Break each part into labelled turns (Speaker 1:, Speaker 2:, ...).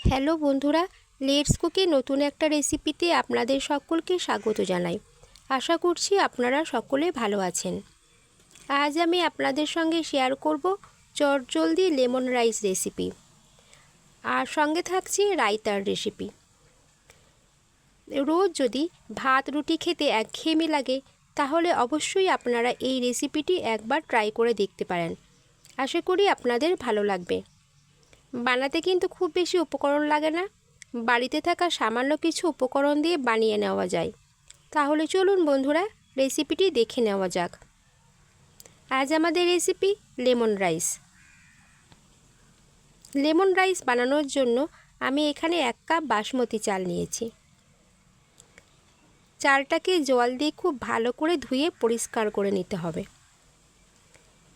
Speaker 1: Hello বন্ধুরা, let's কুকে নতুন একটা রেসিপিতে আপনাদের সকলকে স্বাগত জানাই। আশা করছি আপনারা সকলে ভালো আছেন। আজ আমি আপনাদের সঙ্গে শেয়ার করব চটজলদি লেমন রাইস রেসিপি, আর সঙ্গে থাকছে রায়তার রেসিপি। রোজ যদি ভাত রুটি খেতে একঘেয়েমি লাগে, তাহলে অবশ্যই আপনারা এই রেসিপিটি একবার ট্রাই করে দেখতে পারেন। আশা করি আপনাদের ভালো লাগবে। বানাতে কিন্তু খুব বেশি উপকরণ লাগে না, বাড়িতে থাকা সামান্য কিছু উপকরণ দিয়ে বানিয়ে নেওয়া যায়। তাহলে চলুন বন্ধুরা, রেসিপিটি দেখে নেওয়া যাক। আজ আমাদের recipe lemon rice. Lemon rice বানানোর জন্য আমি এখানে 1 কাপ বাসমতি চাল নিয়েছি। চালটাকে জল দিয়ে খুব ভালো করে ধুয়ে পরিষ্কার করে নিতে হবে।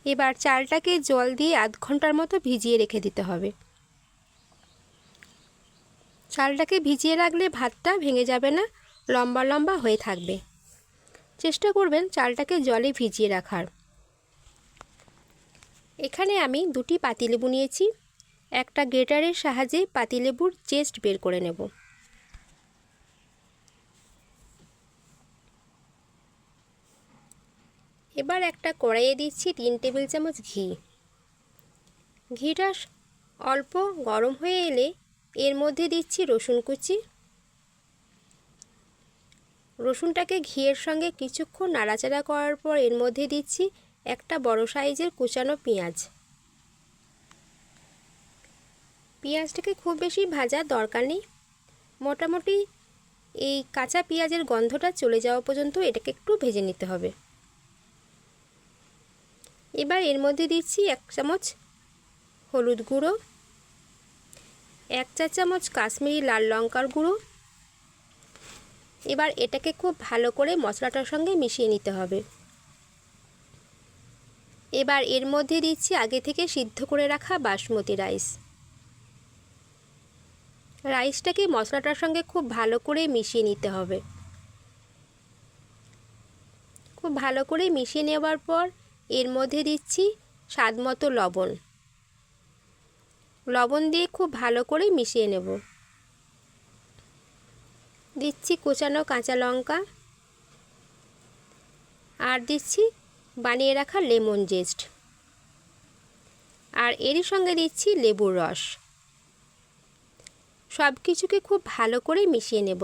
Speaker 1: এবার চালটাকে জল দিয়ে আধ ঘন্টার মতো ভিজিয়ে রেখে দিতে হবে। চালটাকে ভিজিয়ে রাখলে ভাতটা ভেঙে যাবে না, লম্বা লম্বা হয়ে থাকবে। চেষ্টা করবেন চালটাকে জলে ভিজিয়ে রাখার। এখানে আমি 2টি পাতিলেবু নিয়েছি। একটা গ্রেটারের সাহায্যে পাতিলেবুর চেস্ট বের করে নেব। এবার একটা কড়াইয়ে দিচ্ছি 3 টেবিল চামচ ঘি। ঘিটা অল্প গরম হয়ে এলে এর মধ্যে দিচ্ছি রসুন কুচি। রসুনটাকে ঘিয়ের সঙ্গে কিছুক্ষণ নাড়াচাড়া করার পর এর মধ্যে দিচ্ছি একটা বড় সাইজের কুচানো পেঁয়াজ। পেঁয়াজটাকে খুব বেশি ভাজার দরকার নেই, মোটামুটি এই কাঁচা পেঁয়াজের গন্ধটা চলে যাওয়া পর্যন্ত এটাকে একটু ভেজে নিতে হবে। এবার এর মধ্যে দিচ্ছি 1 চামচ হলুদ গুঁড়ো, 1 চা চামচ কাশ্মীরি লাল লঙ্কার গুঁড়ো। এবার এটাকে খুব ভালো করে মশলাটার সঙ্গে মিশিয়ে নিতে হবে। এবার এর মধ্যে দিচ্ছি আগে থেকে সিদ্ধ করে রাখা বাসমতি রাইস। রাইসটাকে মশলাটার সঙ্গে খুব ভালো করে মিশিয়ে নিতে হবে। খুব ভালো করে মিশিয়ে নেওয়ার পর এর মধ্যে দিচ্ছি স্বাদমতো লবণ। লবণ দিয়ে খুব ভালো করে মিশিয়ে নেব। দিচ্ছি কুচানো কাঁচা লঙ্কা, আর দিচ্ছি বানিয়ে রাখা লেমন জেস্ট, আর এরই সঙ্গে দিচ্ছি লেবুর রস। সব কিছুকে খুব ভালো করে মিশিয়ে নেব।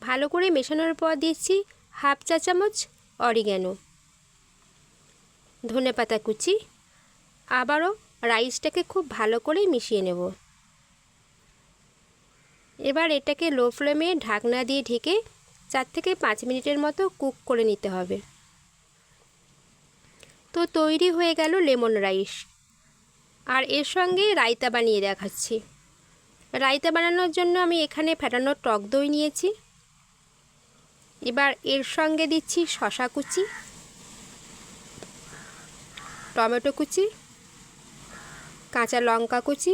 Speaker 1: ভালো করে মেশানোর পর দিচ্ছি 1/2 চা চামচ অরিগ্যানো, ধনেপাতা কুচি। আবারও রাইসটাকে খুব ভালো করে মিশিয়ে নেব। এবার এটাকে লো ফ্লেমে ঢাকনা দিয়ে ঢেকে 4 থেকে 5 মিনিটের মতো কুক করে নিতে হবে। তো তৈরি হয়ে গেল লেমন রাইস। আর এর সঙ্গে রায়তা বানিয়ে দেখাচ্ছি। রায়তা বানানোর জন্য আমি এখানে ফেটানো টক দই নিয়েছি। এবার এর সঙ্গে দিচ্ছি শসা কুচি, টমেটো কুচি, কাঁচা লঙ্কা কুচি,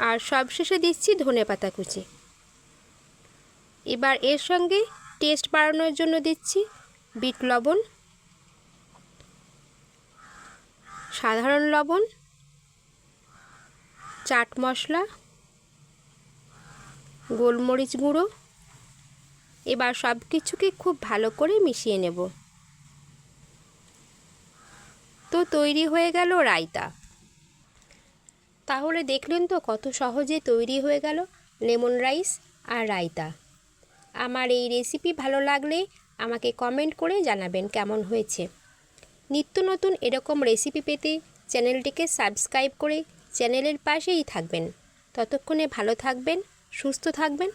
Speaker 1: আর সবশেষে দিচ্ছি ধনেপাতা কুচি। এবার এর সঙ্গে টেস্ট বাড়ানোর জন্য দিচ্ছি বিট লবণ, সাধারণ লবণ, চাট মশলা, গোলমরিচ গুঁড়ো। এবার সব কিছুকে খুব ভালো করে মিশিয়ে নেব। তো তৈরি হয়ে গেল রায়তা। তাহলে দেখলেন তো কত সহজে তৈরি হয়ে গেল লেমন রাইস আর রায়তা। আমার এই রেসিপি ভালো লাগলে আমাকে কমেন্ট করে জানাবেন কেমন হয়েছে। নিত্য নতুন এরকম রেসিপি পেতে চ্যানেলটিকে সাবস্ক্রাইব করে চ্যানেলের পাশেই থাকবেন। ততক্ষণে ভালো থাকবেন, সুস্থ থাকবেন।